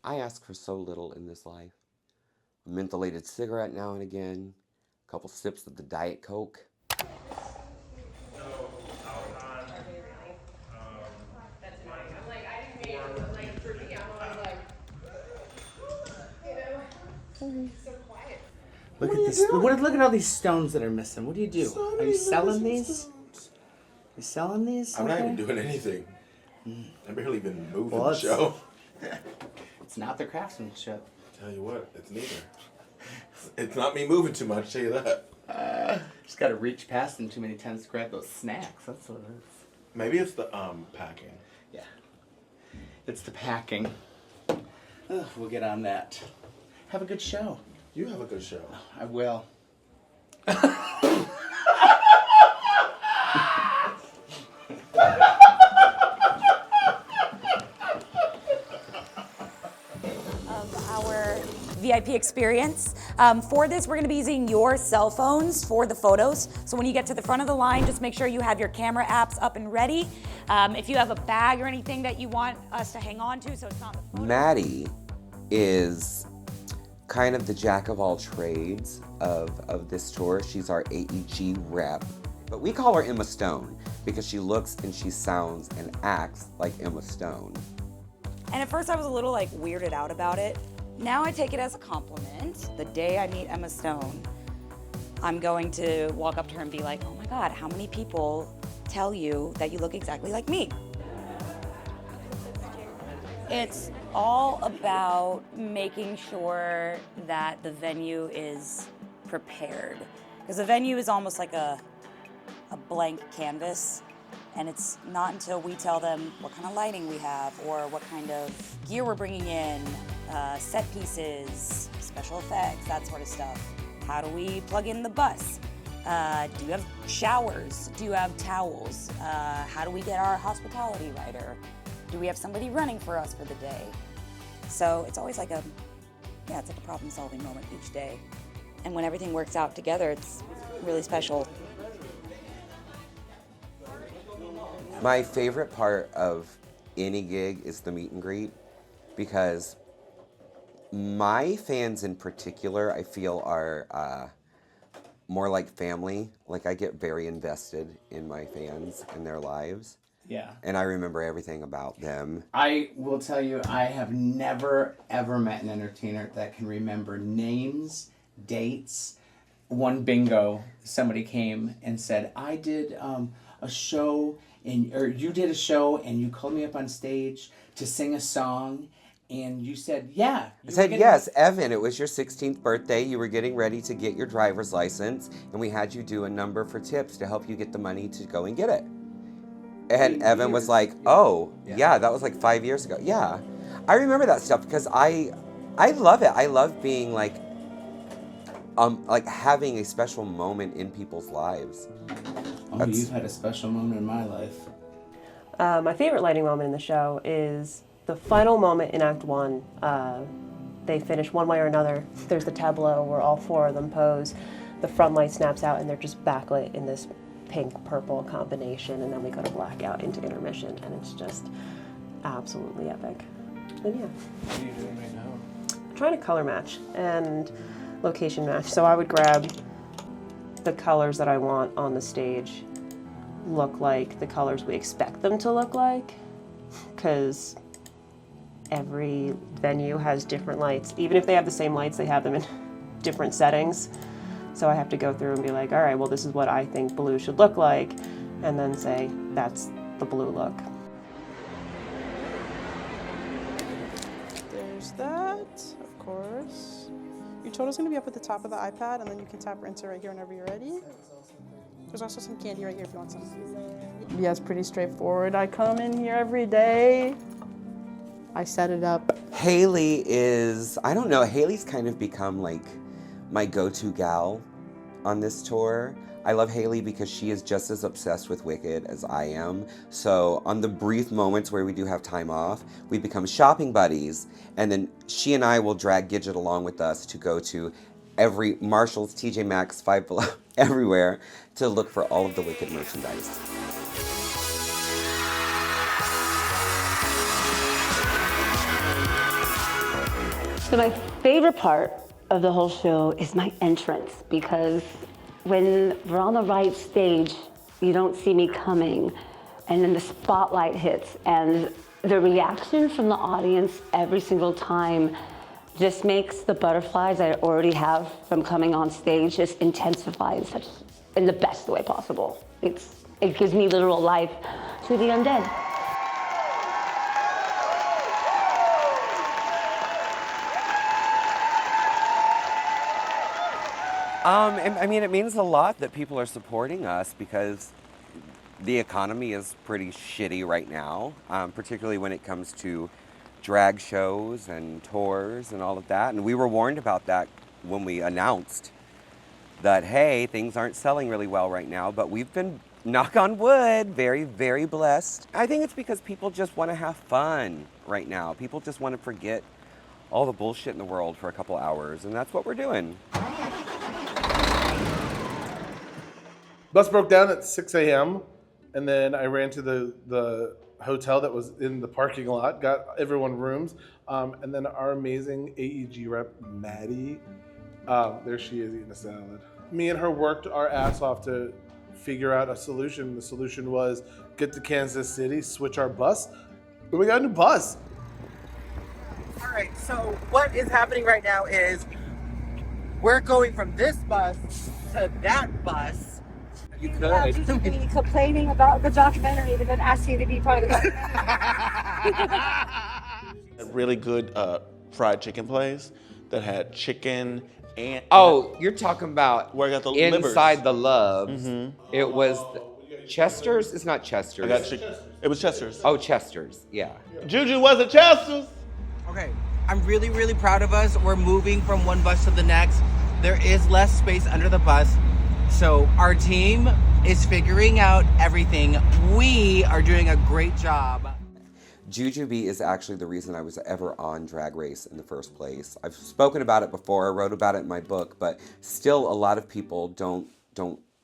I ask for so little in this life. A mentholated cigarette now and again, a couple sips of the Diet Coke. Look at this. Look at all these stones that are missing. What do you do? Are you selling these? You selling these? I'm not even doing anything. I've barely been moving the show. It's not the craftsmanship. Tell you what, it's neither. It's not me moving too much, tell you that. Just got to reach past them too many times to grab those snacks. That's what it is. Maybe it's the packing. Yeah. It's the packing. We'll get on that. Have a good show. You have a good show. I will. Our VIP experience. For this, we're going to be using your cell phones for the photos. So when you get to the front of the line, just make sure you have your camera apps up and ready. If you have a bag or anything that you want us to hang on to, so it's not the photo. Maddie is kind of the jack of all trades of this tour. She's our AEG rep, but we call her Emma Stone because she looks and she sounds and acts like Emma Stone. And at first I was a little like weirded out about it. Now I take it as a compliment. The day I meet Emma Stone, I'm going to walk up to her and be like, oh my God, how many people tell you that you look exactly like me? It's all about making sure that the venue is prepared. Because the venue is almost like a blank canvas, and it's not until we tell them what kind of lighting we have or what kind of gear we're bringing in, set pieces, special effects, that sort of stuff. How do we plug in the bus? Do you have showers? Do you have towels? How do we get our hospitality rider? Do we have somebody running for us for the day? So it's always like it's like a problem-solving moment each day. And when everything works out together, it's really special. My favorite part of any gig is the meet and greet because my fans in particular, I feel, are more like family. Like I get very invested in my fans and their lives. Yeah. And I remember everything about them. I will tell you, I have never, ever met an entertainer that can remember names, dates. One bingo, somebody came and said, I did a show, or you did a show, and you called me up on stage to sing a song, and you said, yeah. I said, yes, Evan, it was your 16th birthday. You were getting ready to get your driver's license, and we had you do a number for tips to help you get the money to go and get it. And Evan was like, oh, yeah, that was like 5 years ago. Yeah, I remember that stuff because I love it. I love being like having a special moment in people's lives. Oh, you've had a special moment in my life. My favorite lighting moment in the show is the final moment in Act 1. They finish one way or another. There's the tableau where all four of them pose. The front light snaps out and they're just backlit in this pink-purple combination, and then we go to blackout into intermission, and it's just absolutely epic. And yeah. What are you doing right now? I'm trying to color match and location match. So I would grab the colors that I want on the stage, look like the colors we expect them to look like, because every venue has different lights. Even if they have the same lights, they have them in different settings. So I have to go through and be like, all right, well, this is what I think blue should look like, and then say, that's the blue look. There's that, of course. Your total's gonna be up at the top of the iPad, and then you can tap enter right here whenever you're ready. There's also some candy right here if you want some. Yeah, it's pretty straightforward. I come in here every day. I set it up. Haley is, I don't know, Haley's kind of become like my go-to gal on this tour. I love Haley because she is just as obsessed with Wicked as I am. So on the brief moments where we do have time off, we become shopping buddies, and then she and I will drag Gidget along with us to go to every Marshall's, TJ Maxx, Five Below, everywhere to look for all of the Wicked merchandise. So my favorite part of the whole show is my entrance, because when we're on the right stage, you don't see me coming, and then the spotlight hits, and the reaction from the audience every single time just makes the butterflies I already have from coming on stage just intensify in the best way possible. It gives me literal life to the undead. I mean, it means a lot that people are supporting us because the economy is pretty shitty right now, particularly when it comes to drag shows and tours and all of that. And we were warned about that when we announced that, hey, things aren't selling really well right now, but we've been, knock on wood, very, very blessed. I think it's because people just want to have fun right now. People just want to forget all the bullshit in the world for a couple hours, and that's what we're doing. Bus broke down at 6 a.m. and then I ran to the hotel that was in the parking lot, got everyone rooms, and then our amazing AEG rep, Maddie, there she is eating a salad. Me and her worked our ass off to figure out a solution. The solution was get to Kansas City, switch our bus, and we got a new bus. All right, so what is happening right now is we're going from this bus to that bus. You could be complaining about the documentary and then asking to be part of the documentary. A really good fried chicken place that had chicken and... Oh, you're talking about where I got the inside livers. the loves. It was Chester's? It's not Chester's. I got chicken. It was Chester's. Oh, Chester's, yeah. Juju wasn't Chester's. Okay, I'm really, really proud of us. We're moving from one bus to the next. There is less space under the bus. So our team is figuring out everything. We are doing a great job. Jujubee is actually the reason I was ever on Drag Race in the first place. I've spoken about it before, I wrote about it in my book, but still a lot of people don't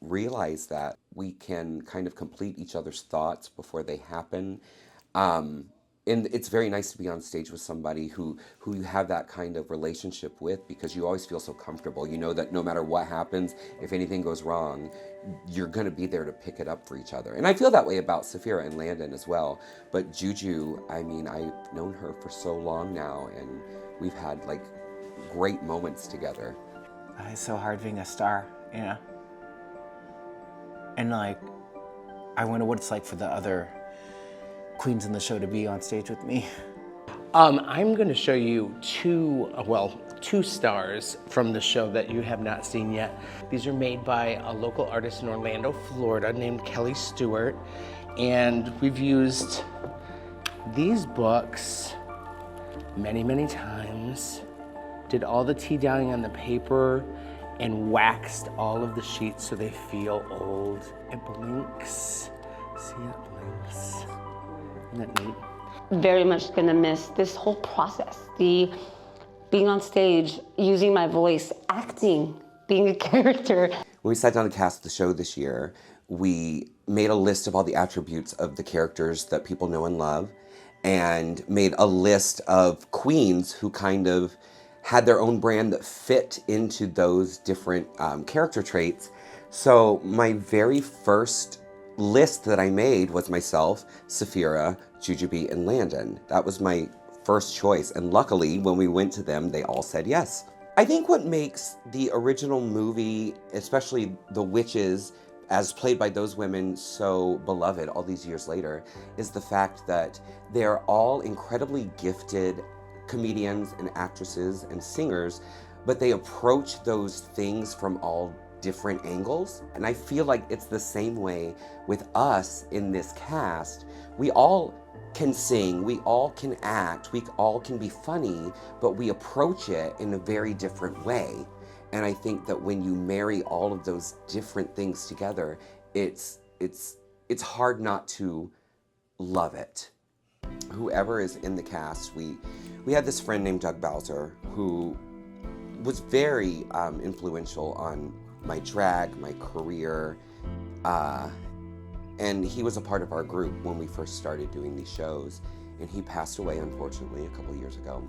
realize that we can kind of complete each other's thoughts before they happen. And it's very nice to be on stage with somebody who you have that kind of relationship with, because you always feel so comfortable. You know that no matter what happens, if anything goes wrong, you're gonna be there to pick it up for each other. And I feel that way about Sapphira and Landon as well. But Juju, I mean, I've known her for so long now, and we've had like great moments together. It's so hard being a star, you know? And like, I wonder what it's like for the other queens in the show to be on stage with me. I'm going to show you two stars from the show that you have not seen yet. These are made by a local artist in Orlando, Florida, named Kelly Stewart. And we've used these books many, many times, did all the tea downing on the paper, and waxed all of the sheets so they feel old. It blinks. See, it blinks. Isn't that neat? Very much gonna miss this whole process. The being on stage, using my voice, acting, being a character. When we sat down to cast the show this year, we made a list of all the attributes of the characters that people know and love, and made a list of queens who kind of had their own brand that fit into those different character traits. So my very first list that I made was myself, Sapphira, Jujubee, and Landon. That was my first choice, and luckily when we went to them, they all said yes. I think what makes the original movie, especially the witches, as played by those women, so beloved all these years later, is the fact that they're all incredibly gifted comedians and actresses and singers, but they approach those things from all different angles. And I feel like it's the same way with us in this cast. We all can sing, we all can act, we all can be funny, but we approach it in a very different way. And I think that when you marry all of those different things together, it's hard not to love it. Whoever is in the cast, we had this friend named Doug Bowser who was very influential on my drag, my career, and he was a part of our group when we first started doing these shows, and he passed away, unfortunately, a couple years ago.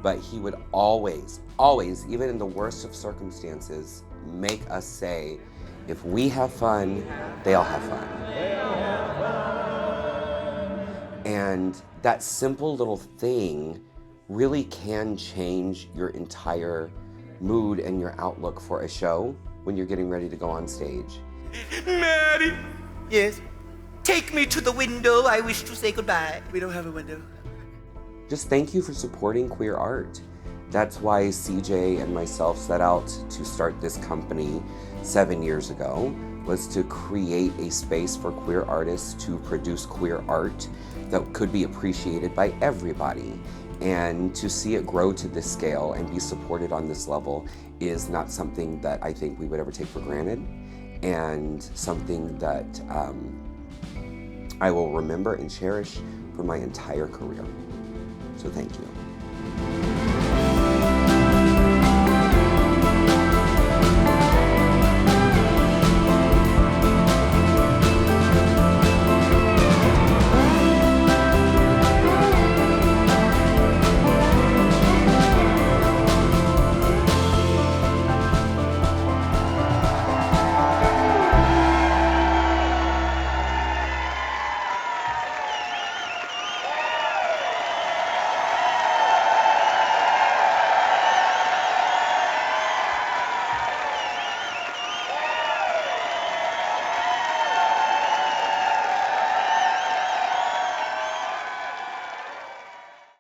But he would always, always, even in the worst of circumstances, make us say, if we have fun, they'll have fun. And that simple little thing really can change your entire mood and your outlook for a show when you're getting ready to go on stage. Maddie! Yes? Take me to the window. I wish to say goodbye. We don't have a window. Just thank you for supporting queer art. That's why CeeJay and myself set out to start this company 7 years ago, was to create a space for queer artists to produce queer art that could be appreciated by everybody. And to see it grow to this scale and be supported on this level is not something that I think we would ever take for granted, and something that I will remember and cherish for my entire career. So thank you.